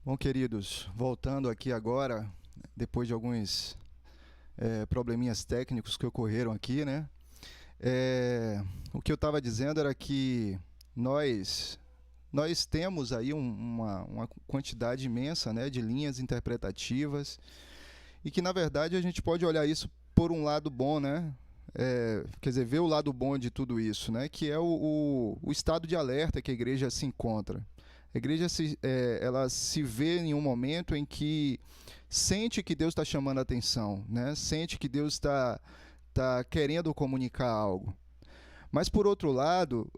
Bom, queridos, voltando aqui agora, depois de alguns probleminhas técnicos que ocorreram aqui, né? O que eu estava dizendo era que nós nós temos aí uma quantidade imensa, né, de linhas interpretativas e que, na verdade, a gente pode olhar isso por um lado bom, né? Quer dizer, ver o lado bom de tudo isso, né? Que é o estado de alerta que a igreja se encontra. A igreja ela se vê em um momento em que sente que Deus está chamando a atenção, né? Sente que Deus está querendo comunicar algo. Mas, por outro lado,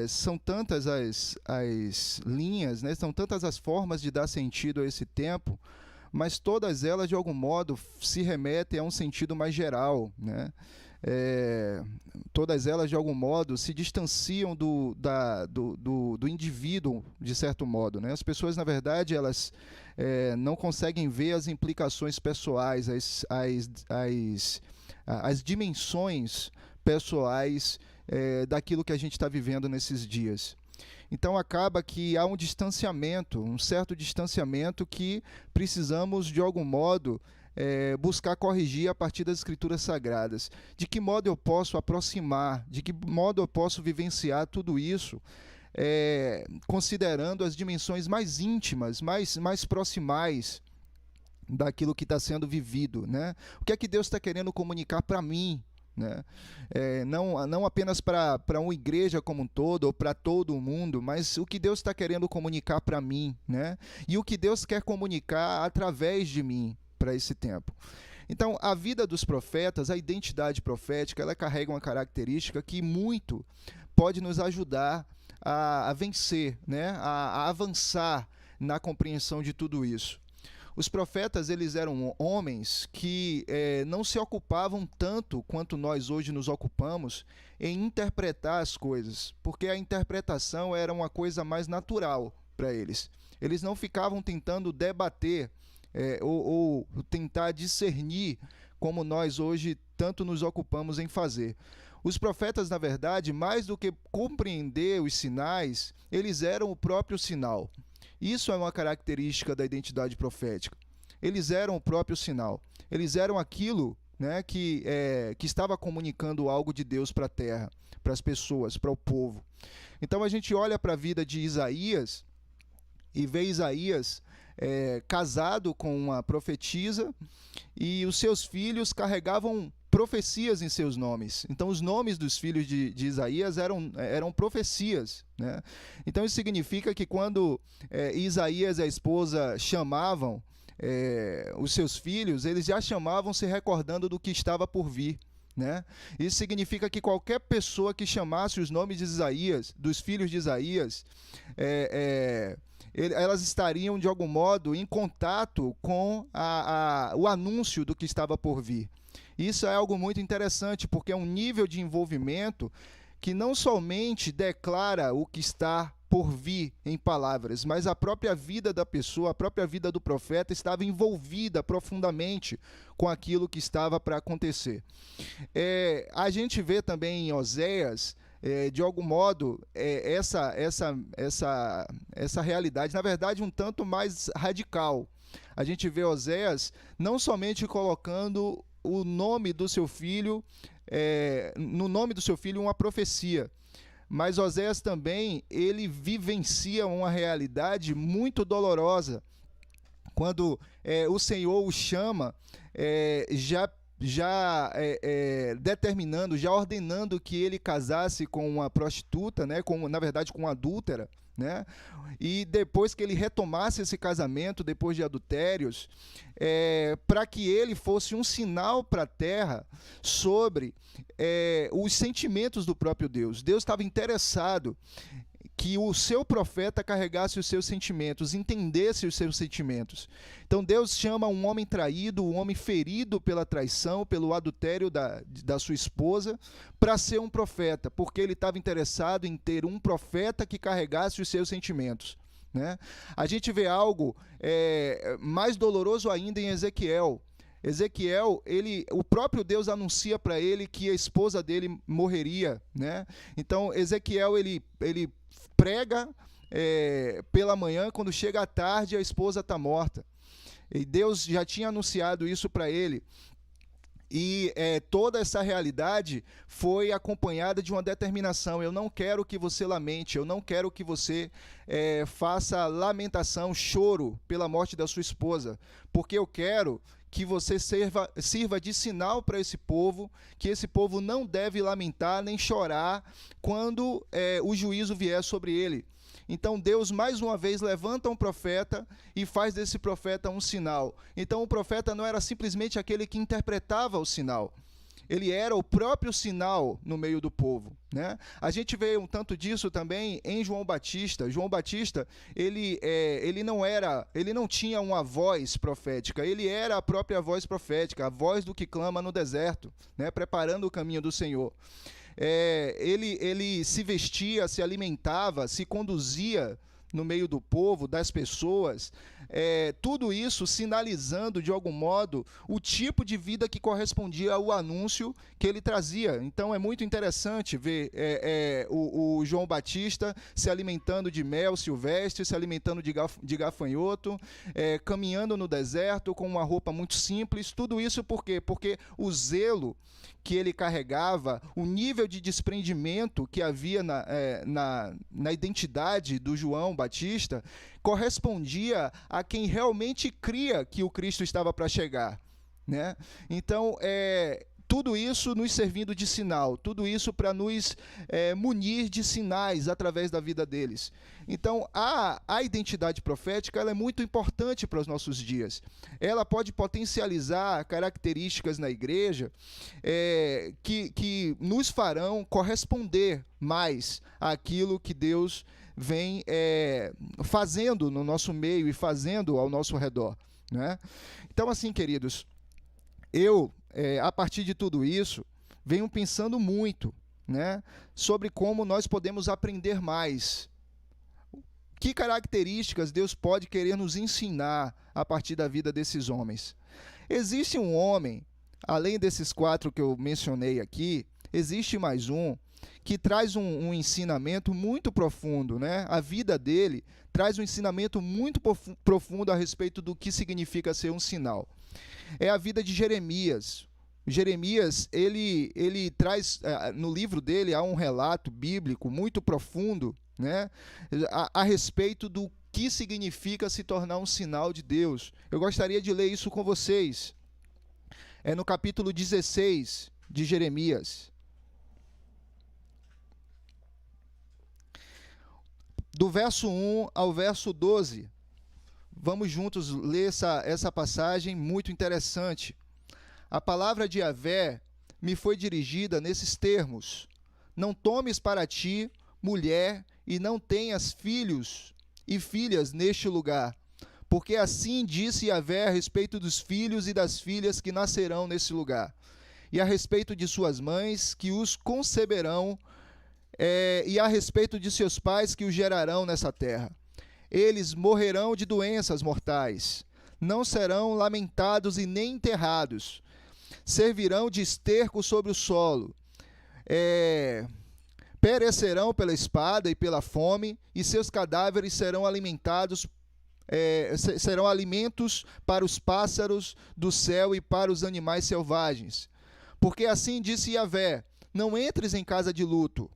são tantas as linhas, né? São tantas as formas de dar sentido a esse tempo, mas todas elas, de algum modo, se remetem a um sentido mais geral, né? É, Todas elas, de algum modo, se distanciam do indivíduo, de certo modo, né? As pessoas, na verdade, elas não conseguem ver as implicações pessoais, as dimensões pessoais daquilo que a gente está vivendo nesses dias. Então acaba que há um distanciamento, um certo distanciamento que precisamos, de algum modo, buscar corrigir a partir das escrituras sagradas. De que modo eu posso aproximar, de que modo eu posso vivenciar tudo isso, considerando as dimensões mais íntimas, mais proximais daquilo que está sendo vivido, né? O que é que Deus está querendo comunicar para mim, né? Não apenas para uma igreja como um todo ou para todo o mundo, mas o que Deus está querendo comunicar para mim, né? E o que Deus quer comunicar através de mim para esse tempo. Então, a vida dos profetas, a identidade profética, ela carrega uma característica que muito pode nos ajudar a vencer, né? A avançar na compreensão de tudo isso. Os profetas, eles eram homens que não se ocupavam tanto quanto nós hoje nos ocupamos em interpretar as coisas, porque a interpretação era uma coisa mais natural para eles. Eles não ficavam tentando debater ou tentar discernir como nós hoje tanto nos ocupamos em fazer. Os profetas, na verdade, mais do que compreender os sinais, eles eram o próprio sinal. Isso é uma característica da identidade profética. Eles eram o próprio sinal. Eles eram aquilo, né, que estava comunicando algo de Deus para a terra, para as pessoas, para o povo. Então a gente olha para a vida de Isaías e vê Isaías casado com uma profetisa e os seus filhos carregavam profecias em seus nomes. Então, os nomes dos filhos de Isaías eram profecias, né? Então, isso significa que quando Isaías e a esposa chamavam os seus filhos, eles já chamavam se recordando do que estava por vir, né? Isso significa que qualquer pessoa que chamasse os nomes de Isaías, dos filhos de Isaías, elas estariam, de algum modo, em contato com o anúncio do que estava por vir. Isso é algo muito interessante, porque é um nível de envolvimento que não somente declara o que está por vir em palavras, mas a própria vida da pessoa, a própria vida do profeta estava envolvida profundamente com aquilo que estava para acontecer. A gente vê também em Oséias, de algum modo, essa realidade, na verdade, um tanto mais radical. A gente vê Oséias não somente colocando o nome do seu filho, no nome do seu filho, uma profecia, mas Oséias também, ele vivencia uma realidade muito dolorosa, quando o Senhor o chama, já determinando, já ordenando que ele casasse com uma prostituta, né, na verdade com uma adúltera, né? E depois que ele retomasse esse casamento, depois de adultérios, para que ele fosse um sinal para a terra sobre os sentimentos do próprio Deus. Deus estava interessado que o seu profeta carregasse os seus sentimentos, entendesse os seus sentimentos. Então Deus chama um homem traído, um homem ferido pela traição, pelo adultério da sua esposa, para ser um profeta, porque ele estava interessado em ter um profeta que carregasse os seus sentimentos, né? A gente vê algo mais doloroso ainda em Ezequiel. Ezequiel, o próprio Deus anuncia para ele que a esposa dele morreria, né? Então Ezequiel ele prega pela manhã, quando chega à tarde, a esposa está morta. E Deus já tinha anunciado isso para ele. E toda essa realidade foi acompanhada de uma determinação. Eu não quero que você lamente, eu não quero que você faça lamentação, choro pela morte da sua esposa, porque eu quero que você sirva de sinal para esse povo, que esse povo não deve lamentar nem chorar quando o juízo vier sobre ele. Então Deus mais uma vez levanta um profeta e faz desse profeta um sinal. Então o profeta não era simplesmente aquele que interpretava o sinal. Ele era o próprio sinal no meio do povo, né? A gente vê um tanto disso também em João Batista. João Batista, ele não tinha uma voz profética, ele era a própria voz profética, a voz do que clama no deserto, né? Preparando o caminho do Senhor. Ele se vestia, se alimentava, se conduzia no meio do povo, das pessoas, tudo isso sinalizando de algum modo o tipo de vida que correspondia ao anúncio que ele trazia. Então é muito interessante ver o João Batista se alimentando de mel silvestre, se alimentando de gafanhoto, caminhando no deserto com uma roupa muito simples. Tudo isso por quê? Porque o zelo que ele carregava, o nível de desprendimento que havia na identidade do João Batista, correspondia a quem realmente cria que o Cristo estava para chegar, né? Então, tudo isso nos servindo de sinal, tudo isso para nos munir de sinais através da vida deles. Então, a identidade profética ela é muito importante para os nossos dias. Ela pode potencializar características na igreja que nos farão corresponder mais àquilo que Deus vem fazendo no nosso meio e fazendo ao nosso redor, né? Então, assim, queridos, a partir de tudo isso, venho pensando muito, né, sobre como nós podemos aprender mais. Que características Deus pode querer nos ensinar a partir da vida desses homens? Existe um homem, além desses 4 que eu mencionei aqui, existe mais um, que traz um ensinamento muito profundo, né? A vida dele traz um ensinamento muito profundo a respeito do que significa ser um sinal. É a vida de Jeremias. Jeremias, ele traz, no livro dele, há um relato bíblico muito profundo, né, a respeito do que significa se tornar um sinal de Deus. Eu gostaria de ler isso com vocês. É no capítulo 16 de Jeremias. Do verso 1 ao verso 12. Vamos juntos ler essa passagem muito interessante. A palavra de Yahvé me foi dirigida nesses termos: não tomes para ti mulher e não tenhas filhos e filhas neste lugar, porque assim disse Yahvé a respeito dos filhos e das filhas que nascerão nesse lugar, e a respeito de suas mães que os conceberão, e a respeito de seus pais que os gerarão nessa terra. Eles morrerão de doenças mortais, não serão lamentados e nem enterrados, servirão de esterco sobre o solo, perecerão pela espada e pela fome, e seus cadáveres serão serão alimentos para os pássaros do céu e para os animais selvagens. Porque assim disse Yahvé: não entres em casa de luto,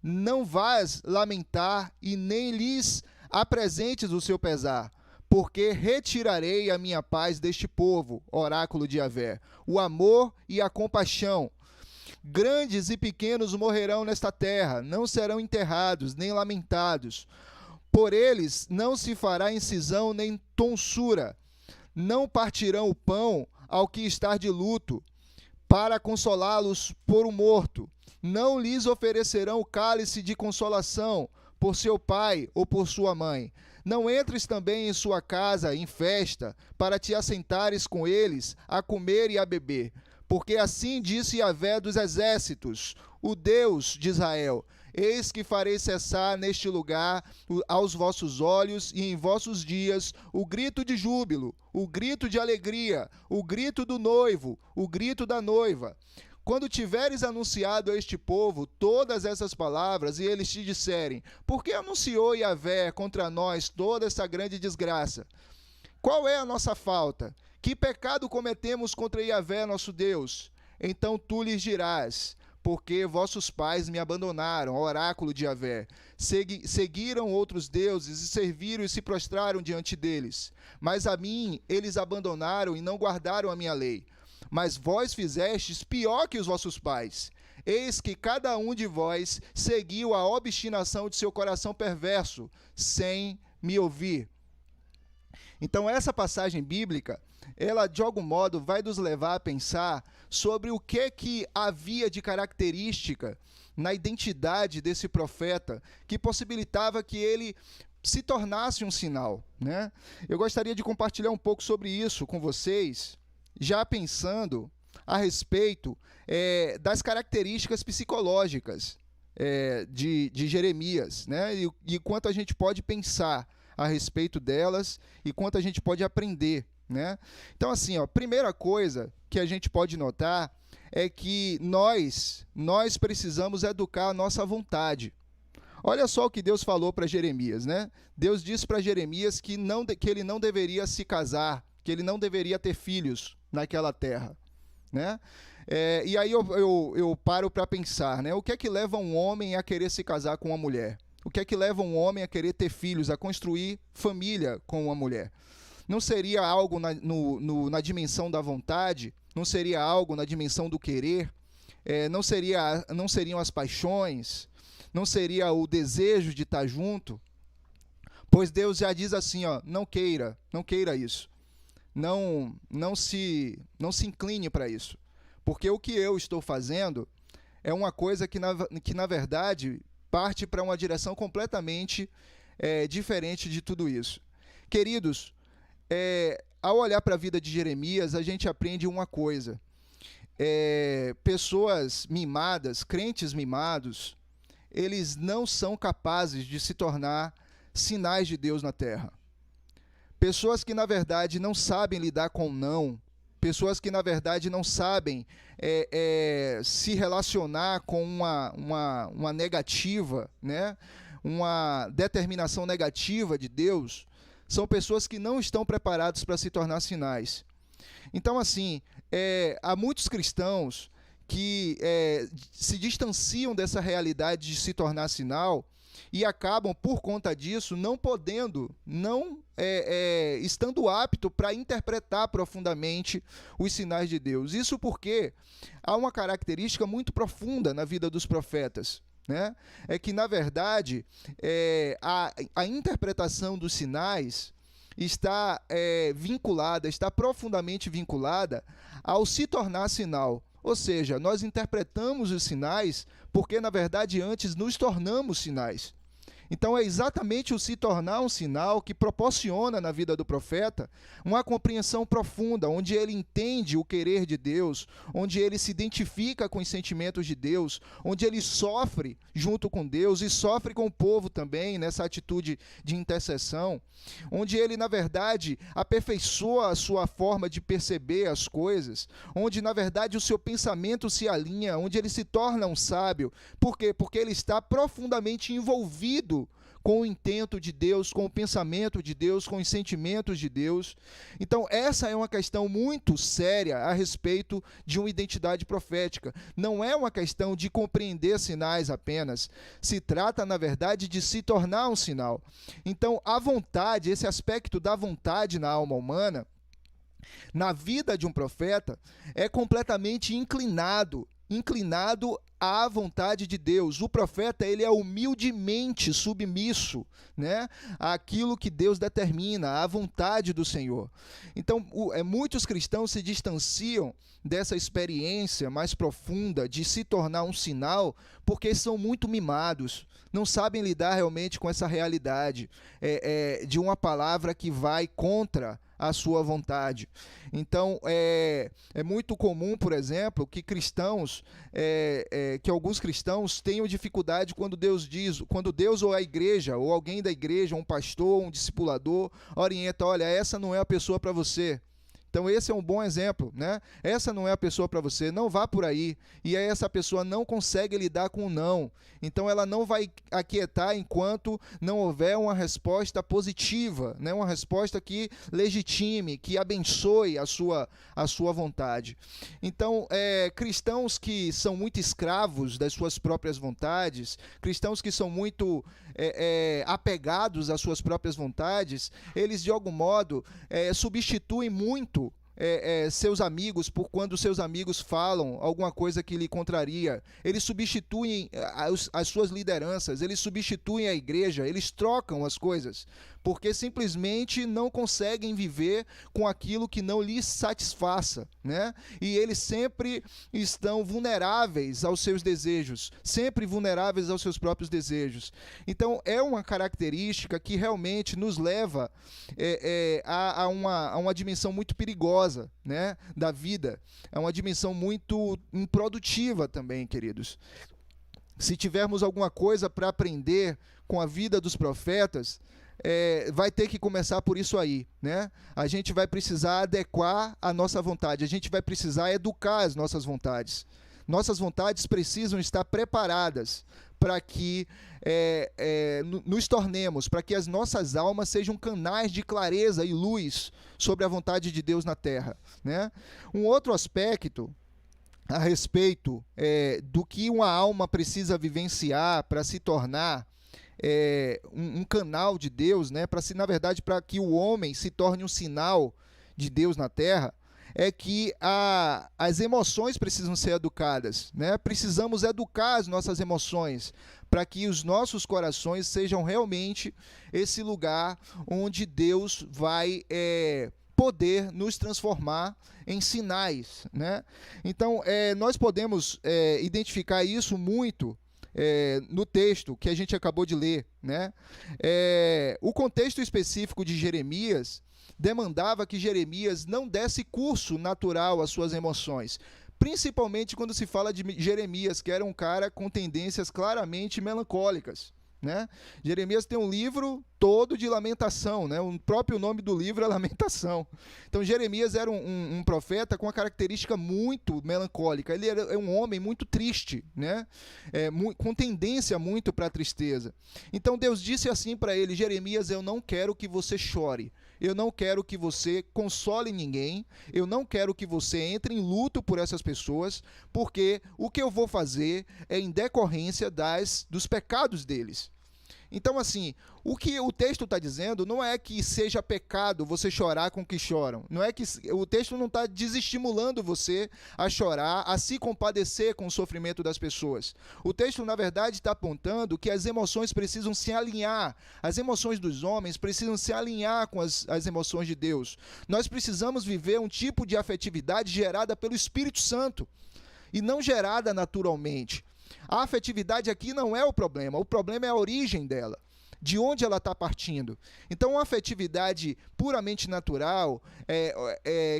não vás lamentar e nem lhes apresentes o seu pesar, porque retirarei a minha paz deste povo, oráculo de Yahvé, o amor e a compaixão. Grandes e pequenos morrerão nesta terra, não serão enterrados, nem lamentados. Por eles não se fará incisão nem tonsura. Não partirão o pão ao que está de luto, para consolá-los por um morto. Não lhes oferecerão o cálice de consolação por seu pai ou por sua mãe. Não entres também em sua casa em festa, para te assentares com eles a comer e a beber. Porque assim disse Yahvé dos exércitos, o Deus de Israel: eis que farei cessar neste lugar aos vossos olhos e em vossos dias o grito de júbilo, o grito de alegria, o grito do noivo, o grito da noiva, quando tiveres anunciado a este povo todas essas palavras, e eles te disserem, por que anunciou Yahvé contra nós toda essa grande desgraça? Qual é a nossa falta? Que pecado cometemos contra Yahvé, nosso Deus? Então tu lhes dirás, porque vossos pais me abandonaram, oráculo de Yahvé. Seguiram outros deuses e serviram e se prostraram diante deles. Mas a mim eles abandonaram e não guardaram a minha lei. Mas vós fizestes pior que os vossos pais. Eis que cada um de vós seguiu a obstinação de seu coração perverso, sem me ouvir. Então, essa passagem bíblica, ela de algum modo vai nos levar a pensar sobre o que havia de característica na identidade desse profeta que possibilitava que ele se tornasse um sinal, né? Eu gostaria de compartilhar um pouco sobre isso com vocês, já pensando a respeito das características psicológicas de Jeremias, né? E quanto a gente pode pensar a respeito delas e quanto a gente pode aprender, né? Então, assim, primeira coisa que a gente pode notar é que nós precisamos educar a nossa vontade. Olha só o que Deus falou para Jeremias, né? Deus disse para Jeremias que ele não deveria se casar, que ele não deveria ter filhos naquela terra, né? E aí eu paro para pensar, né? O que é que leva um homem a querer se casar com uma mulher? O que é que leva um homem a querer ter filhos, a construir família com uma mulher? Não seria algo na dimensão da vontade? Não seria algo na dimensão do querer? Não seriam as paixões? Não seria o desejo de estar junto? Pois Deus já diz assim, não queira isso. Não se incline para isso. Porque o que eu estou fazendo é uma coisa que na verdade parte para uma direção completamente diferente de tudo isso. Queridos, ao olhar para a vida de Jeremias, a gente aprende uma coisa. Pessoas mimadas, crentes mimados, eles não são capazes de se tornar sinais de Deus na terra. Pessoas que, na verdade, não sabem lidar com não, pessoas que, na verdade, não sabem se relacionar com uma negativa, né? Uma determinação negativa de Deus, são pessoas que não estão preparadas para se tornar sinais. Então, assim, há muitos cristãos que se distanciam dessa realidade de se tornar sinal e acabam, por conta disso, não podendo, estando apto para interpretar profundamente os sinais de Deus. Isso porque há uma característica muito profunda na vida dos profetas, né? É que, na verdade, a interpretação dos sinais está está profundamente vinculada ao se tornar sinal. Ou seja, nós interpretamos os sinais porque, na verdade, antes nos tornamos sinais. Então, é exatamente o se tornar um sinal que proporciona na vida do profeta uma compreensão profunda, onde ele entende o querer de Deus, onde ele se identifica com os sentimentos de Deus, onde ele sofre junto com Deus e sofre com o povo também nessa atitude de intercessão, onde ele, na verdade, aperfeiçoa a sua forma de perceber as coisas, onde, na verdade, o seu pensamento se alinha, onde ele se torna um sábio. Por quê? Porque ele está profundamente envolvido com o intento de Deus, com o pensamento de Deus, com os sentimentos de Deus. Então, essa é uma questão muito séria a respeito de uma identidade profética. Não é uma questão de compreender sinais apenas. Se trata, na verdade, de se tornar um sinal. Então, a vontade, esse aspecto da vontade na alma humana, na vida de um profeta, é completamente inclinado à vontade de Deus. O profeta, ele é humildemente submisso, né, àquilo que Deus determina, à vontade do Senhor. Então, muitos cristãos se distanciam dessa experiência mais profunda de se tornar um sinal porque são muito mimados, não sabem lidar realmente com essa realidade de uma palavra que vai contra a sua vontade. Então, é muito comum, por exemplo, que alguns cristãos tenham dificuldade quando Deus ou a igreja, ou alguém da igreja, um pastor, um discipulador, orienta, olha, essa não é a pessoa para você. Então esse é um bom exemplo, né? Essa não é a pessoa para você, não vá por aí. E aí essa pessoa não consegue lidar com o não. Então ela não vai aquietar enquanto não houver uma resposta positiva, né? Uma resposta que legitime, que abençoe a sua vontade. Então, cristãos que são muito escravos das suas próprias vontades, cristãos que são muito apegados às suas próprias vontades, eles de algum modo substituem muito seus amigos por quando seus amigos falam alguma coisa que lhe contraria. Eles substituem as suas lideranças, eles substituem a igreja, eles trocam as coisas, porque simplesmente não conseguem viver com aquilo que não lhes satisfaça, né? E eles sempre estão vulneráveis aos seus desejos, sempre vulneráveis aos seus próprios desejos. Então, é uma característica que realmente nos leva a uma dimensão muito perigosa, né, da vida. É uma dimensão muito improdutiva também, queridos. Se tivermos alguma coisa para aprender com a vida dos profetas, vai ter que começar por isso aí, né? A gente vai precisar adequar a nossa vontade, a gente vai precisar educar as nossas vontades. Nossas vontades precisam estar preparadas para que nos tornemos, para que as nossas almas sejam canais de clareza e luz sobre a vontade de Deus na terra, né? Um outro aspecto a respeito do que uma alma precisa vivenciar para se tornar um canal de Deus, né? Na verdade, para que o homem se torne um sinal de Deus na terra, é que as emoções precisam ser educadas, né? Precisamos educar as nossas emoções para que os nossos corações sejam realmente esse lugar onde Deus vai poder nos transformar em sinais, né? Então, nós podemos identificar isso muito no texto que a gente acabou de ler, né? O contexto específico de Jeremias demandava que Jeremias não desse curso natural às suas emoções, principalmente quando se fala de Jeremias, que era um cara com tendências claramente melancólicas, né? Jeremias tem um livro todo de lamentação, né? O próprio nome do livro é Lamentação. Então Jeremias era um profeta com uma característica muito melancólica. Ele era um homem muito triste, né? Com tendência muito para a tristeza. Então Deus disse assim para ele: Jeremias, eu não quero que você chore, eu não quero que você console ninguém, eu não quero que você entre em luto por essas pessoas, porque o que eu vou fazer é em decorrência dos pecados deles. Então, assim, o que o texto está dizendo não é que seja pecado você chorar com que choram. Não é que o texto não está desestimulando você a chorar, a se compadecer com o sofrimento das pessoas. O texto, na verdade, está apontando que as emoções precisam se alinhar. As emoções dos homens precisam se alinhar com as emoções de Deus. Nós precisamos viver um tipo de afetividade gerada pelo Espírito Santo e não gerada naturalmente. A afetividade aqui não é o problema é a origem dela, de onde ela está partindo. Então, uma afetividade puramente natural,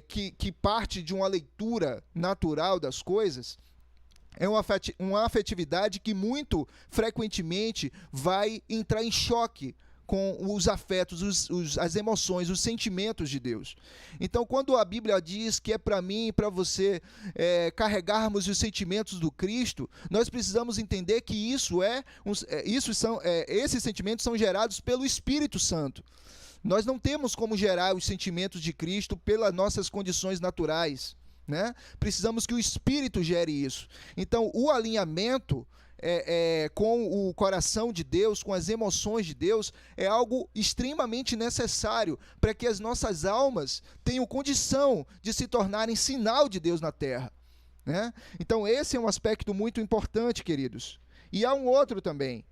que parte de uma leitura natural das coisas, é uma afetividade que muito frequentemente vai entrar em choque com os afetos, as emoções, os sentimentos de Deus. Então, quando a Bíblia diz que é para mim e para você carregarmos os sentimentos do Cristo, nós precisamos entender que esses sentimentos são gerados pelo Espírito Santo. Nós não temos como gerar os sentimentos de Cristo pelas nossas condições naturais, né? Precisamos que o Espírito gere isso. Então, o alinhamento com o coração de Deus, com as emoções de Deus, é algo extremamente necessário para que as nossas almas tenham condição de se tornarem sinal de Deus na terra, né? Então esse é um aspecto muito importante, queridos. E há um outro também.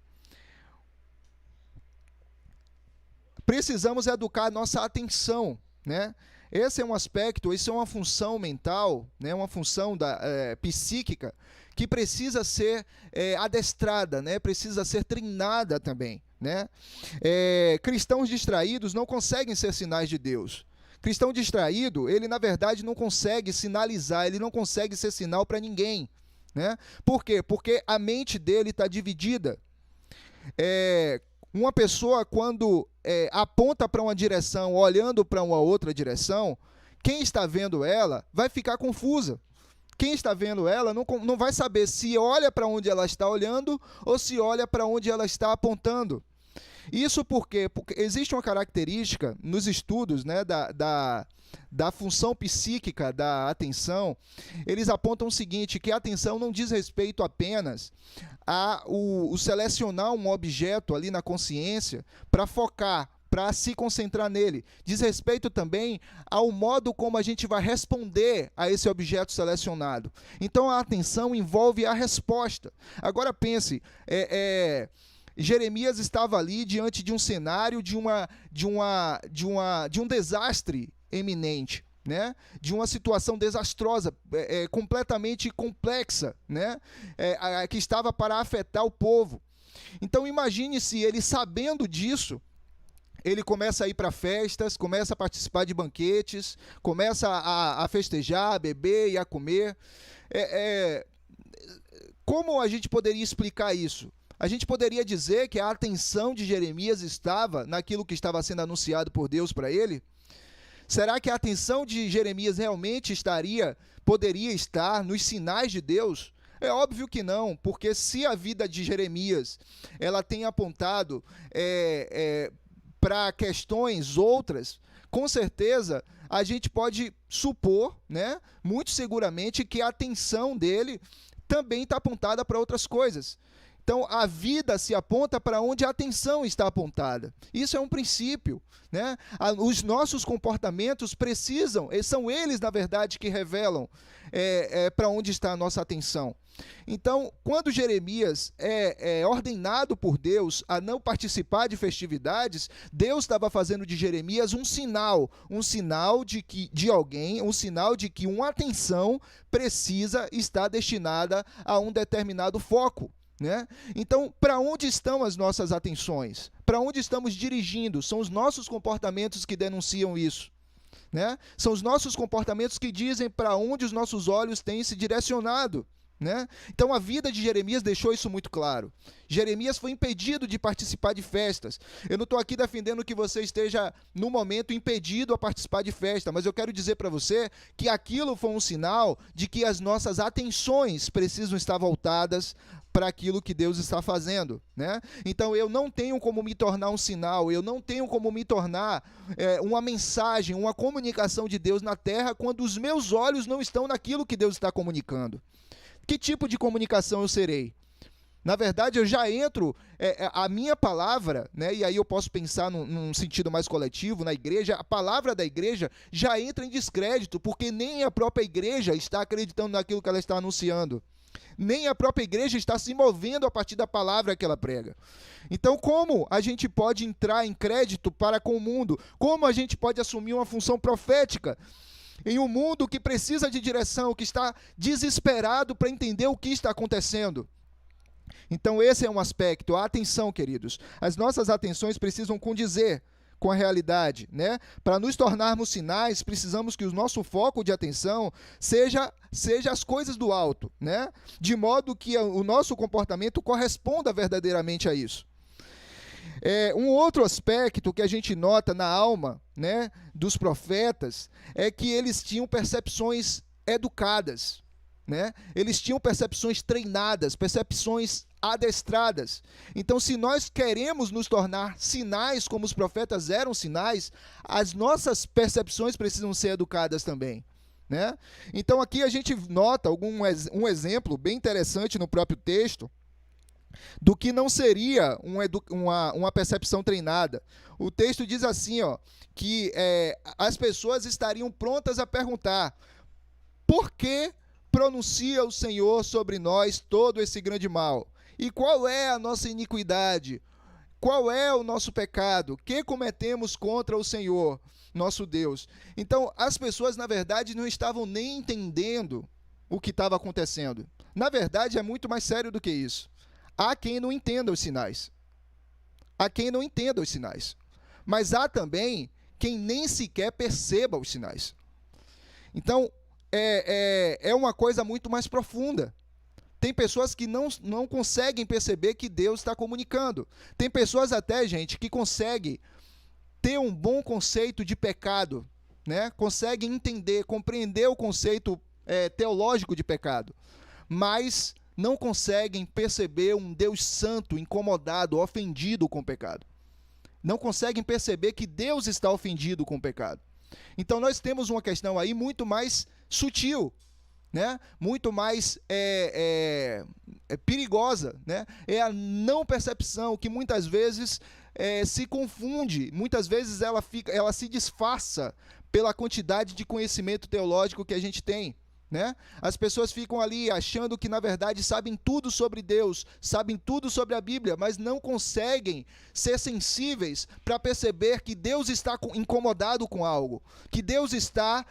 Precisamos educar a nossa atenção, né? Esse é um aspecto, isso é uma função mental, né? Uma função psíquica, que precisa ser adestrada, né? Precisa ser treinada também, né? Cristãos distraídos não conseguem ser sinais de Deus. Cristão distraído, ele na verdade não consegue sinalizar, ele não consegue ser sinal para ninguém, né? Por quê? Porque a mente dele está dividida. Uma pessoa, quando aponta para uma direção, olhando para uma outra direção, Quem está vendo ela vai ficar confusa. Quem está vendo ela não vai saber se olha para onde ela está olhando ou se olha para onde ela está apontando. Isso porque existe uma característica nos estudos, né, da função psíquica da atenção. Eles apontam o seguinte, que a atenção não diz respeito apenas a o selecionar um objeto ali na consciência para focar, para se concentrar nele. Diz respeito também ao modo como a gente vai responder a esse objeto selecionado. Então, a atenção envolve a resposta. Agora pense, Jeremias estava ali diante de um cenário de um desastre eminente, né? De uma situação desastrosa, completamente complexa, né? Que estava para afetar o povo. Então, imagine se ele, sabendo disso, ele começa a ir para festas, começa a participar de banquetes, começa a festejar, a beber e a comer. Como a gente poderia explicar isso? A gente poderia dizer que a atenção de Jeremias estava naquilo que estava sendo anunciado por Deus para ele? Será que a atenção de Jeremias realmente poderia estar nos sinais de Deus? É óbvio que não, porque se a vida de Jeremias ela tem apontado para questões outras, com certeza a gente pode supor, né, muito seguramente, que a atenção dele também está apontada para outras coisas. Então, a vida se aponta para onde a atenção está apontada. Isso é um princípio, né? Os nossos comportamentos são eles, na verdade, que revelam para onde está a nossa atenção. Então, quando Jeremias é ordenado por Deus a não participar de festividades, Deus estava fazendo de Jeremias um sinal de que uma atenção precisa estar destinada a um determinado foco. Né? Então, para onde estão as nossas atenções? Para onde estamos dirigindo? São os nossos comportamentos que denunciam isso. Né? São os nossos comportamentos que dizem para onde os nossos olhos têm se direcionado. Né? Então, a vida de Jeremias deixou isso muito claro. Jeremias foi impedido de participar de festas. Eu não estou aqui defendendo que você esteja, no momento, impedido a participar de festa, mas eu quero dizer para você que aquilo foi um sinal de que as nossas atenções precisam estar voltadas para aquilo que Deus está fazendo, né? Então, eu não tenho como me tornar um sinal, eu não tenho como me tornar uma mensagem, uma comunicação de Deus na terra quando os meus olhos não estão naquilo que Deus está comunicando. Que tipo de comunicação eu serei? Na verdade, eu já entro, a minha palavra, né, e aí eu posso pensar num sentido mais coletivo, na igreja, a palavra da igreja já entra em descrédito, porque nem a própria igreja está acreditando naquilo que ela está anunciando. Nem a própria igreja está se movendo a partir da palavra que ela prega. Então, como a gente pode entrar em crédito para com o mundo? Como a gente pode assumir uma função profética em um mundo que precisa de direção, que está desesperado para entender o que está acontecendo? Então, esse é um aspecto. A atenção, queridos. As nossas atenções precisam condizer com a realidade, né? Para nos tornarmos sinais, precisamos que o nosso foco de atenção seja as coisas do alto, né? De modo que o nosso comportamento corresponda verdadeiramente a isso. Um outro aspecto que a gente nota na alma, né, dos profetas é que eles tinham percepções educadas, né? Eles tinham percepções treinadas, percepções adestradas. Então, se nós queremos nos tornar sinais como os profetas eram sinais, as nossas percepções precisam ser educadas também, né? Então, aqui a gente nota um exemplo bem interessante no próprio texto do que não seria uma percepção treinada. O texto diz assim, que as pessoas estariam prontas a perguntar: por que pronuncia o Senhor sobre nós todo esse grande mal? E qual é a nossa iniquidade? Qual é o nosso pecado? Que cometemos contra o Senhor, nosso Deus? Então, as pessoas, na verdade, não estavam nem entendendo o que estava acontecendo. Na verdade, é muito mais sério do que isso. Há quem não entenda os sinais. Há quem não entenda os sinais. Mas há também quem nem sequer perceba os sinais. Então, é uma coisa muito mais profunda. Tem pessoas que não conseguem perceber que Deus está comunicando. Tem pessoas até, gente, que conseguem ter um bom conceito de pecado, né? Conseguem entender, compreender o conceito teológico de pecado, mas não conseguem perceber um Deus santo, incomodado, ofendido com o pecado. Não conseguem perceber que Deus está ofendido com o pecado. Então nós temos uma questão aí muito mais sutil, né? Muito mais perigosa, né? É a não percepção que muitas vezes se confunde, muitas vezes ela se disfarça pela quantidade de conhecimento teológico que a gente tem, né? As pessoas ficam ali achando que na verdade sabem tudo sobre Deus, sabem tudo sobre a Bíblia, mas não conseguem ser sensíveis para perceber que Deus está incomodado com algo, que Deus está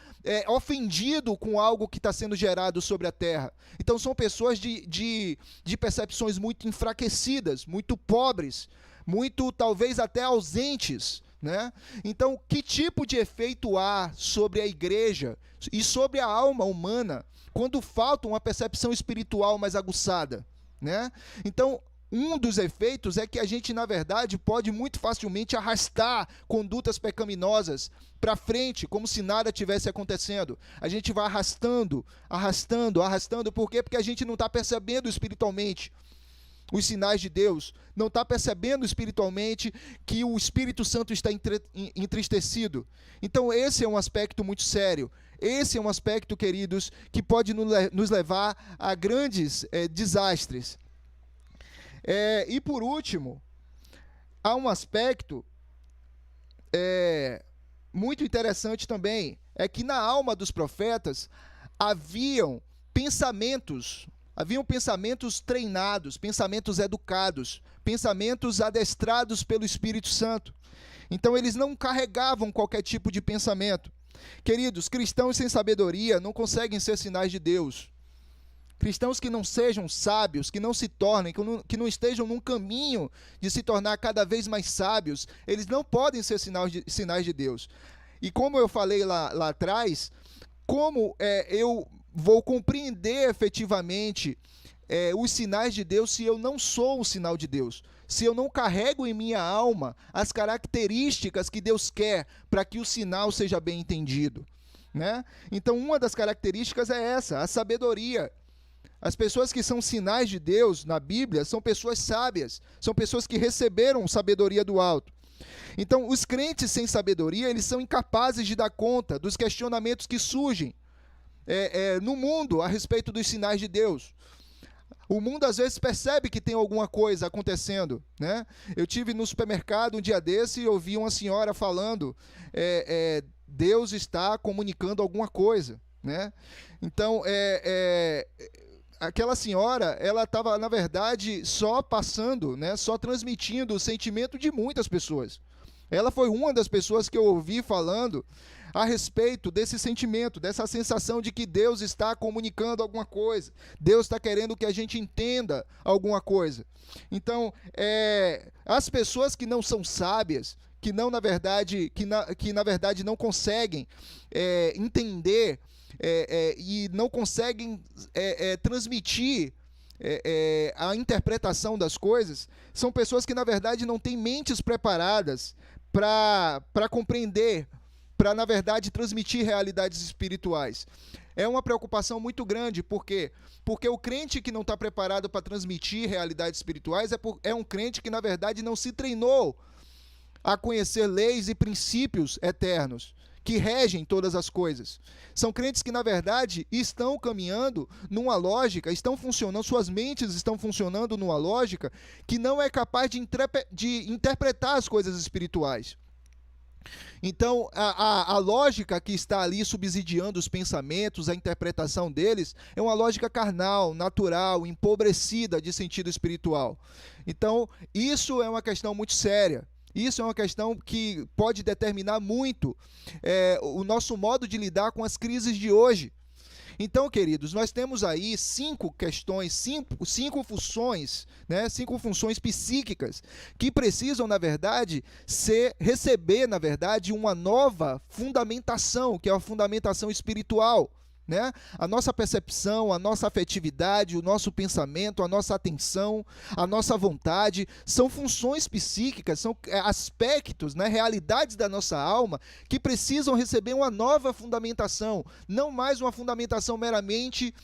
ofendido com algo que está sendo gerado sobre a terra. Então são pessoas de percepções muito enfraquecidas, muito pobres, muito talvez até ausentes, né? Então, que tipo de efeito há sobre a igreja e sobre a alma humana quando falta uma percepção espiritual mais aguçada, né? Então, um dos efeitos é que a gente, na verdade, pode muito facilmente arrastar condutas pecaminosas para frente, como se nada tivesse acontecendo. A gente vai arrastando, por quê? Porque a gente não está percebendo espiritualmente os sinais de Deus, não está percebendo espiritualmente que o Espírito Santo está entristecido. Então esse é um aspecto muito sério. Esse é um aspecto, queridos, que pode nos levar a grandes desastres. E por último, há um aspecto muito interessante também, é que na alma dos profetas haviam pensamentos treinados, pensamentos educados, pensamentos adestrados pelo Espírito Santo. Então eles não carregavam qualquer tipo de pensamento. Queridos, cristãos sem sabedoria não conseguem ser sinais de Deus. Cristãos que não sejam sábios, que não se tornem, que não estejam num caminho de se tornar cada vez mais sábios, eles não podem ser sinais de Deus. E como eu falei lá atrás, como eu vou compreender efetivamente os sinais de Deus se eu não sou um sinal de Deus, se eu não carrego em minha alma as características que Deus quer para que o sinal seja bem entendido, né? Então uma das características é essa, a sabedoria. As pessoas que são sinais de Deus na Bíblia são pessoas sábias, são pessoas que receberam sabedoria do alto. Então os crentes sem sabedoria, eles são incapazes de dar conta dos questionamentos que surgem no mundo a respeito dos sinais de Deus. O mundo às vezes percebe que tem alguma coisa acontecendo, né? Eu tive no supermercado um dia desse e ouvi uma senhora falando, Deus está comunicando alguma coisa, né? Então, aquela senhora, ela estava, na verdade, só passando, né? Só transmitindo o sentimento de muitas pessoas. Ela foi uma das pessoas que eu ouvi falando a respeito desse sentimento, dessa sensação de que Deus está comunicando alguma coisa, Deus está querendo que a gente entenda alguma coisa. Então, as pessoas que não são sábias, que na verdade não conseguem entender e não conseguem transmitir a interpretação das coisas, são pessoas que na verdade não têm mentes preparadas para compreender, para, na verdade, transmitir realidades espirituais. É uma preocupação muito grande, por quê? Porque o crente que não está preparado para transmitir realidades espirituais é um crente que, na verdade, não se treinou a conhecer leis e princípios eternos que regem todas as coisas. São crentes que, na verdade, estão caminhando numa lógica, estão funcionando, suas mentes estão funcionando numa lógica que não é capaz de interpretar as coisas espirituais. Então, a lógica que está ali subsidiando os pensamentos, a interpretação deles, é uma lógica carnal, natural, empobrecida de sentido espiritual. Então, isso é uma questão muito séria. Isso é uma questão que pode determinar muito o nosso modo de lidar com as crises de hoje. Então, queridos, nós temos aí 5 funções, né, 5 funções psíquicas que precisam, na verdade, receber, na verdade, uma nova fundamentação, que é a fundamentação espiritual, né? A nossa percepção, a nossa afetividade, o nosso pensamento, a nossa atenção, a nossa vontade, são funções psíquicas, são aspectos, né, realidades da nossa alma que precisam receber uma nova fundamentação, não mais uma fundamentação meramente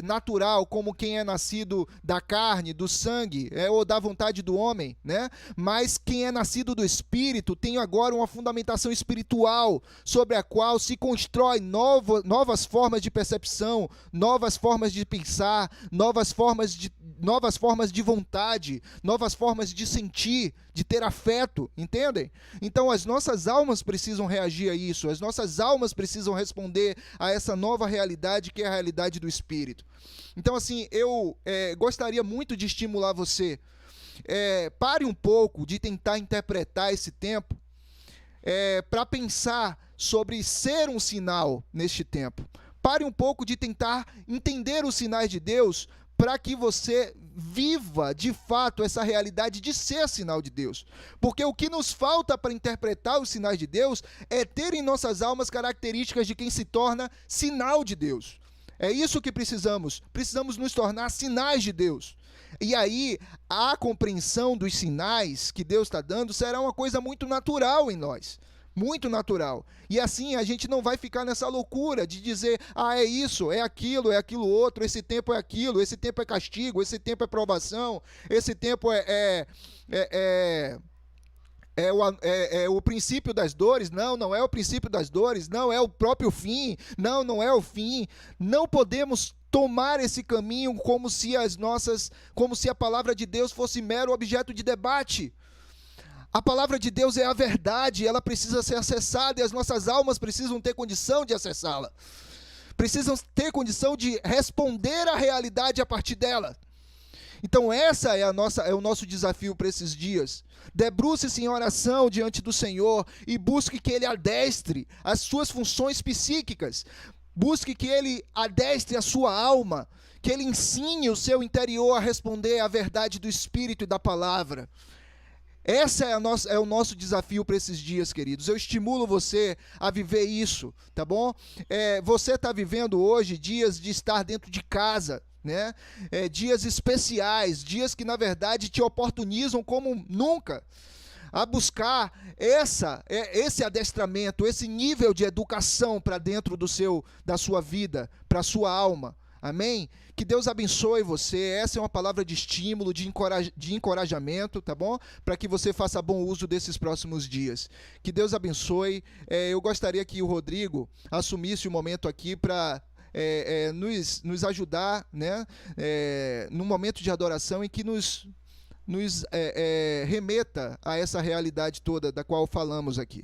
natural, como quem é nascido da carne, do sangue, ou da vontade do homem, né? Mas quem é nascido do Espírito tem agora uma fundamentação espiritual sobre a qual se constrói novas formas de percepção, novas formas de pensar, novas formas de vontade, novas formas de sentir, de ter afeto, entendem? Então as nossas almas precisam reagir a isso, as nossas almas precisam responder a essa nova realidade que é a realidade do Espírito. Então assim, eu gostaria muito de estimular você, pare um pouco de tentar interpretar esse tempo para pensar sobre ser um sinal neste tempo. Pare um pouco de tentar entender os sinais de Deus para que você viva de fato essa realidade de ser sinal de Deus. Porque o que nos falta para interpretar os sinais de Deus é ter em nossas almas características de quem se torna sinal de Deus. É isso que precisamos. Precisamos nos tornar sinais de Deus. E aí, a compreensão dos sinais que Deus está dando será uma coisa muito natural em nós. Muito natural. E assim a gente não vai ficar nessa loucura de dizer, é isso, é aquilo outro, esse tempo é aquilo, esse tempo é castigo, esse tempo é provação, esse tempo é o princípio das dores. Não é o princípio das dores, não é o próprio fim, não é o fim. Não podemos tomar esse caminho como se a palavra de Deus fosse mero objeto de debate. A palavra de Deus é a verdade, ela precisa ser acessada e as nossas almas precisam ter condição de acessá-la. Precisam ter condição de responder à realidade a partir dela. Então essa é o nosso desafio para esses dias. Debruce-se em oração diante do Senhor e busque que Ele adestre as suas funções psíquicas. Busque que Ele adestre a sua alma, que Ele ensine o seu interior a responder à verdade do Espírito e da palavra. Esse é o nosso desafio para esses dias, queridos. Eu estimulo você a viver isso, tá bom? Você está vivendo hoje dias de estar dentro de casa, né? Dias especiais, dias que na verdade te oportunizam como nunca a buscar esse adestramento, esse nível de educação para dentro da sua vida, para a sua alma. Amém? Que Deus abençoe você. Essa é uma palavra de estímulo, de encorajamento, tá bom? Para que você faça bom uso desses próximos dias. Que Deus abençoe. Eu gostaria que o Rodrigo assumisse o momento aqui para nos ajudar, né? Num momento de adoração em que nos remeta a essa realidade toda da qual falamos aqui.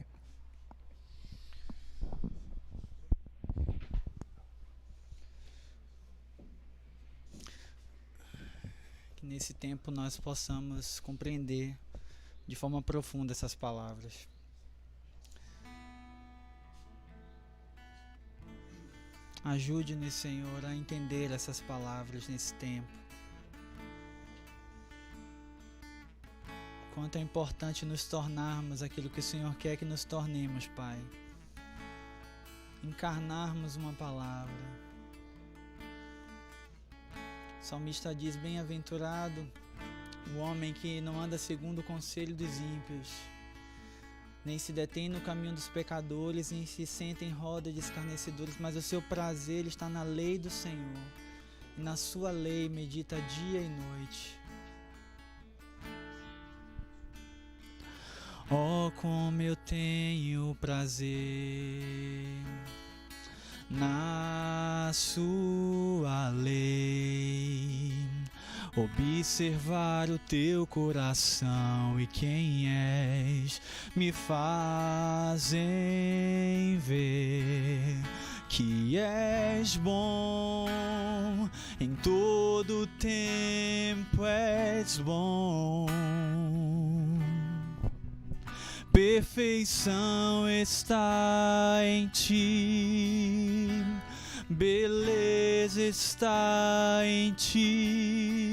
Que nesse tempo nós possamos compreender de forma profunda essas palavras. Ajude-nos, Senhor, a entender essas palavras nesse tempo. Quanto é importante nos tornarmos aquilo que o Senhor quer que nos tornemos, Pai. Encarnarmos uma palavra. O salmista diz: bem-aventurado o homem que não anda segundo o conselho dos ímpios, nem se detém no caminho dos pecadores, nem se senta em roda de escarnecedores, mas o seu prazer está na lei do Senhor, e na sua lei medita dia e noite. Oh, como eu tenho prazer na sua lei, observar o teu coração e quem és me fazem ver que és bom, em todo tempo és bom. Perfeição está em ti, beleza está em ti.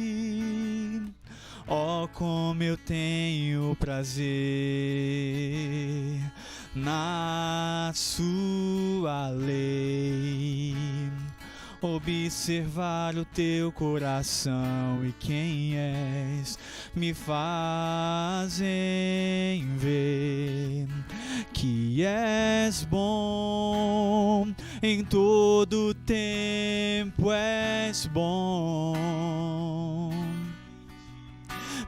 Oh, como eu tenho prazer na sua lei, Observar o teu coração e quem és me fazem ver que és bom, em todo tempo és bom.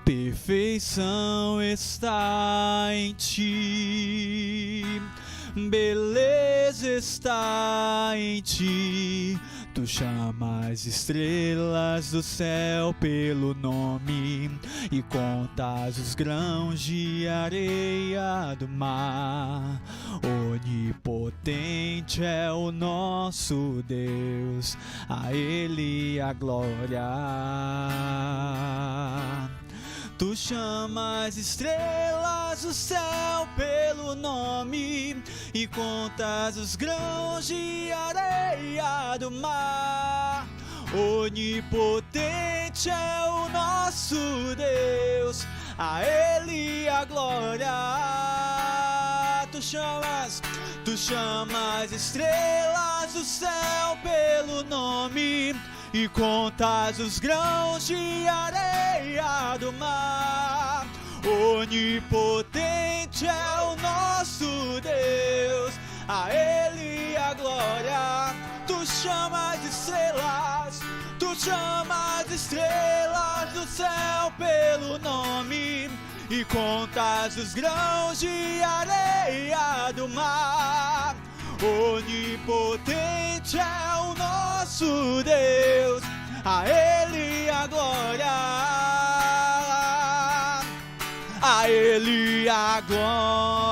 Perfeição está em ti, beleza está em ti. Tu chamas estrelas do céu pelo nome e contas os grãos de areia do mar. Onipotente é o nosso Deus, a Ele a glória. Tu chamas estrelas do céu pelo nome e contas os grãos de areia do mar. Onipotente é o nosso Deus, a Ele a glória. Tu chamas estrelas do céu pelo nome e contas os grãos de areia do mar. Onipotente é o nosso Deus, a Ele a glória. Tu chamas estrelas do céu pelo nome e contas os grãos de areia do mar. Onipotente é o nosso Deus, a Ele a glória, a Ele a glória,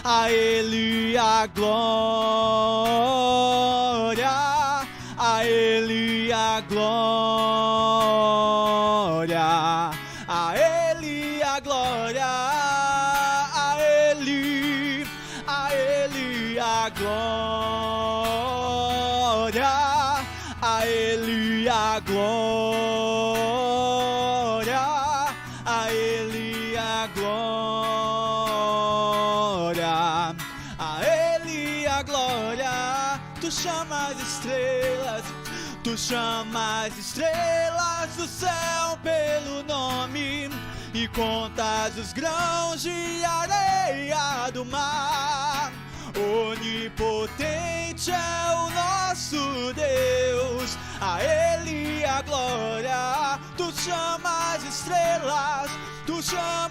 a Ele a glória, a Ele a glória, a Ele a glória, a Ele a glória, a Ele a glória, a Ele a glória, a Ele a glória. Tu chamas estrelas do céu pelo nome e contas os grãos de areia do mar. Onipotente é o nosso Deus, a Ele a glória. Tu chamas estrelas do céu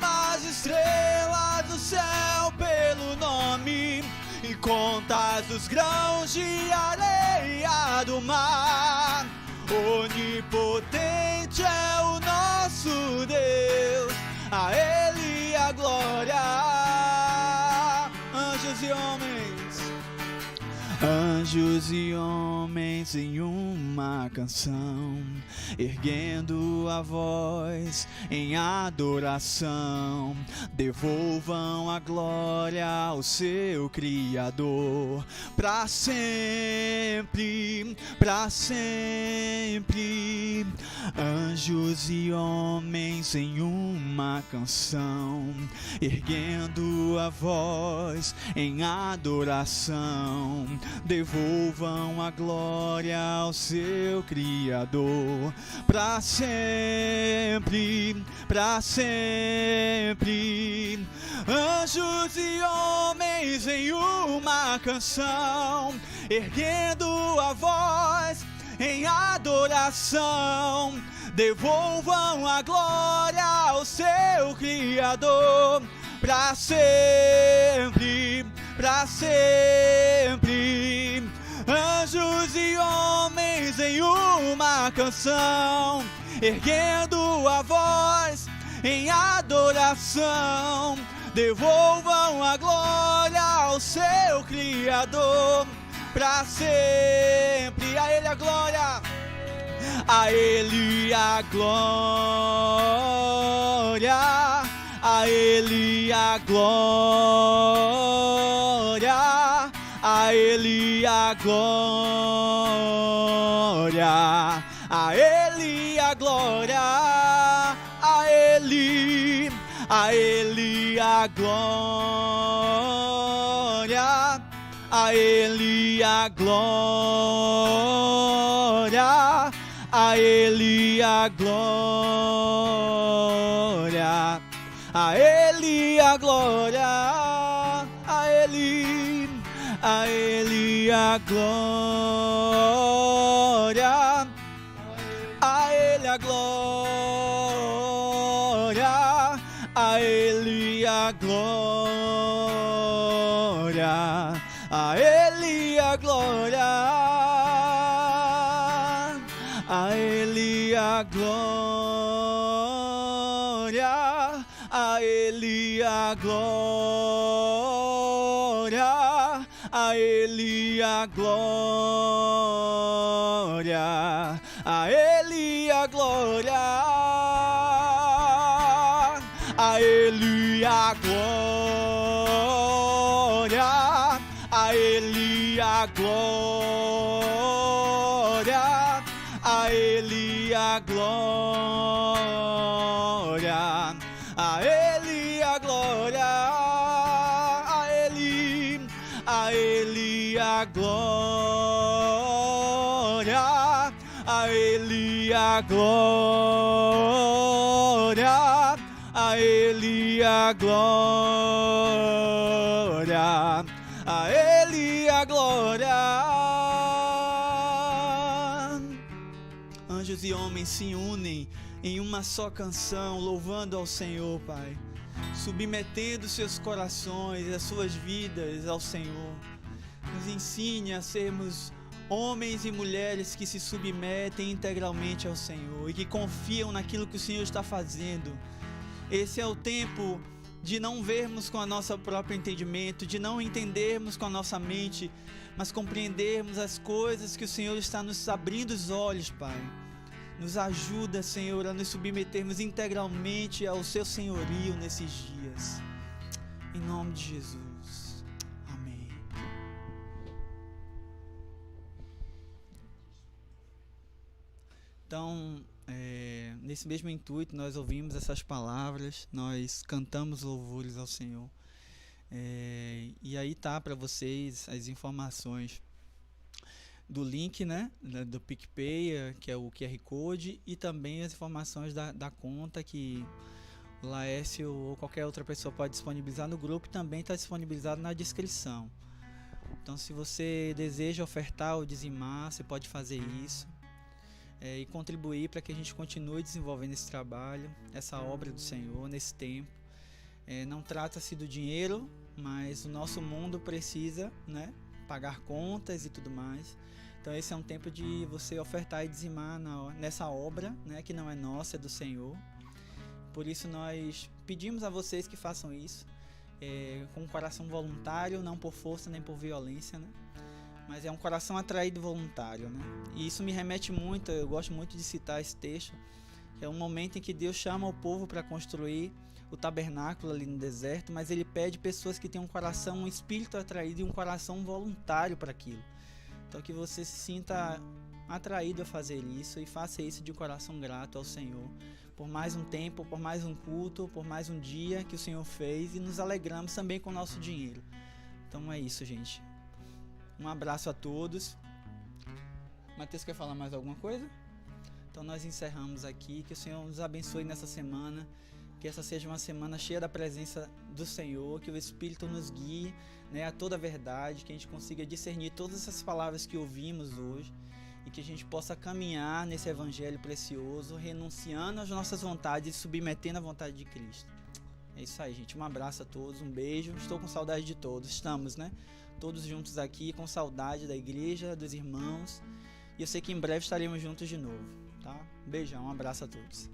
pelo nome e contas os grãos de areia do mar. Onipotente é o nosso Deus, a Ele a glória. Anjos e homens em uma canção, erguendo a voz em adoração, devolvam a glória ao seu Criador, para sempre, para sempre. Anjos e homens em uma canção, erguendo a voz em adoração, devolvam a glória ao seu Criador, para sempre, para sempre. Anjos e homens em uma canção, erguendo a voz em adoração, devolvam a glória ao seu Criador, para sempre, para sempre. Anjos e homens em uma canção, erguendo a voz em adoração, devolvam a glória ao seu Criador, para sempre. A Ele a glória, a Ele a glória, a Ele a glória, a Ele a glória, a Ele a glória, a Ele a glória, a Ele a glória, a Ele a glória, a Ele a glória, a Ele a glória, a Ele a glória, a Ele a glória, a Ele a glória, a Ele a glória, a Ele a glória, a Ele a glória, a Ele a glória, a Ele a glória, a Ele a glória, a Ele a glória, a Ele a glória, a Ele a glória, a Ele a glória, a Ele a glória, a Ele a glória. Anjos e homens se unem em uma só canção, louvando ao Senhor, Pai, submetendo seus corações, as suas vidas ao Senhor. Nos ensine a sermos homens e mulheres que se submetem integralmente ao Senhor e que confiam naquilo que o Senhor está fazendo. Esse é o tempo de não vermos com o nosso próprio entendimento, de não entendermos com a nossa mente, mas compreendermos as coisas que o Senhor está nos abrindo os olhos, Pai. Nos ajuda, Senhor, a nos submetermos integralmente ao Seu senhorio nesses dias. Em nome de Jesus. Amém. Então, nesse mesmo intuito, nós ouvimos essas palavras, nós cantamos louvores ao Senhor. E aí tá para vocês as informações do link, né, do PicPay, que é o QR Code, e também as informações da conta que o Laércio ou qualquer outra pessoa pode disponibilizar no grupo, e também está disponibilizado na descrição. Então, se você deseja ofertar ou dizimar, você pode fazer isso e contribuir para que a gente continue desenvolvendo esse trabalho, essa obra do Senhor nesse tempo. Não trata-se do dinheiro, mas o nosso mundo precisa, né, pagar contas e tudo mais. Então esse é um tempo de você ofertar e dizimar nessa obra, né, que não é nossa, é do Senhor. Por isso nós pedimos a vocês que façam isso com um coração voluntário, não por força nem por violência, né? Mas é um coração atraído voluntário, né? E isso me remete muito, eu gosto muito de citar esse texto, que é um momento em que Deus chama o povo para construir o tabernáculo ali no deserto, mas Ele pede pessoas que tenham um coração, um espírito atraído e um coração voluntário para aquilo. Então que você se sinta atraído a fazer isso e faça isso de coração grato ao Senhor, por mais um tempo, por mais um culto, por mais um dia que o Senhor fez, e nos alegramos também com o nosso dinheiro. Então é isso, gente. Um abraço a todos. Matheus, quer falar mais alguma coisa? Então nós encerramos aqui. Que o Senhor nos abençoe nessa semana. Que essa seja uma semana cheia da presença do Senhor. Que o Espírito nos guie, né, a toda a verdade. Que a gente consiga discernir todas essas palavras que ouvimos hoje. E que a gente possa caminhar nesse evangelho precioso, renunciando às nossas vontades e submetendo à vontade de Cristo. É isso aí, gente. Um abraço a todos, um beijo. Estou com saudade de todos. Estamos, né? Todos juntos aqui, com saudade da igreja, dos irmãos. E eu sei que em breve estaremos juntos de novo, tá? Um beijão, um abraço a todos.